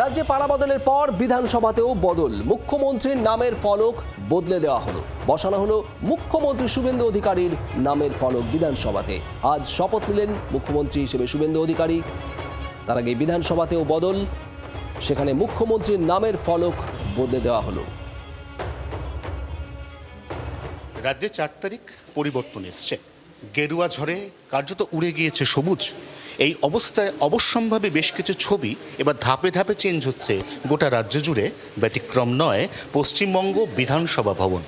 রাজ্যে পাড়া বদলের পর বিধানসভাতেও বদল। মুখ্যমন্ত্রীর নামের ফলক বদলে দেওয়া হলো। বসানো হলো মুখ্যমন্ত্রী শুভেন্দু অধিকারীর নামের ফলক বিধানসভাতে। আজ শপথ নিলেন মুখ্যমন্ত্রী হিসেবে শুভেন্দু অধিকারী। তার আগে বিধানসভাতেও বদল, সেখানে মুখ্যমন্ত্রীর নামের ফলক বদলে দেওয়া হলো। রাজ্যে 4 তারিখ পরিবর্তন এসছে। গেরুয়া ঝড়ে কার্যত উড়ে গিয়েছে সবুজ। এই অবস্থায় অবশ্যম্ভাবী বেশ কিছু ছবি এবার ধাপে ধাপে চেঞ্জ হচ্ছে গোটা রাজ্য জুড়ে। ব্যতিক্রম নয় পশ্চিমবঙ্গ বিধানসভা ভবন।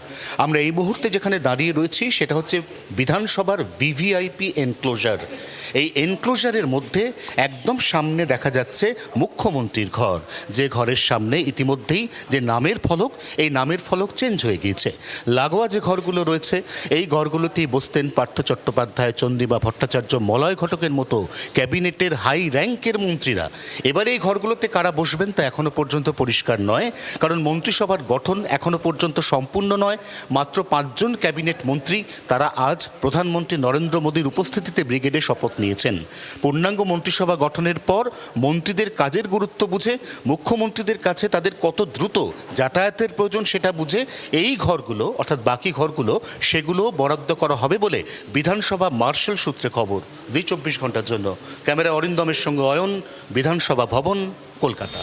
আমরা এই মুহূর্তে যেখানে দাঁড়িয়ে রয়েছি সেটা হচ্ছে বিধানসভার ভিভিআইপি এনক্লোজার। এই এনক্লোজারের মধ্যে একদম সামনে দেখা যাচ্ছে মুখ্যমন্ত্রীর ঘর, যে ঘরের সামনে ইতিমধ্যেই যে নামের ফলক, এই নামের ফলক চেঞ্জ হয়ে গিয়েছে। লাগোয়া যে ঘরগুলো রয়েছে এই ঘরগুলোতেই বসতেন পার্থ চট্টোপাধ্যায়, চন্দ্রিমা ভট্টাচার্য, মলয় ঘটকের মতো ক্যাবিনেটের হাই র্যাঙ্কের মন্ত্রীরা। এবারে এই ঘরগুলোতে কারা বসবেন তা এখনো পর্যন্ত পরিষ্কার নয়, কারণ মন্ত্রিসভার গঠন এখনো পর্যন্ত সম্পূর্ণ নয়। মাত্র 5 জন ক্যাবিনেট মন্ত্রী, তারা আজ প্রধানমন্ত্রী নরেন্দ্র মোদীর উপস্থিতিতে ব্রিগেডে শপথ নিয়েছেন। পূর্ণাঙ্গ মন্ত্রিসভা গঠনের পর মন্ত্রীদের কাজের গুরুত্ব বুঝে, মুখ্যমন্ত্রীদের কাছে তাদের কত দ্রুত যাতায়াতের প্রয়োজন সেটা বুঝে এই ঘরগুলো, অর্থাৎ বাকি ঘরগুলো, সেগুলো বরাদ্দ করা হবে বলে বিধানসভা মার্শাল সূত্রে খবর। জি 24 ঘন্টার জন্য ক্যামেরা অরিন্দমের সঙ্গে অয়ন, বিধানসভা ভবন, কলকাতা।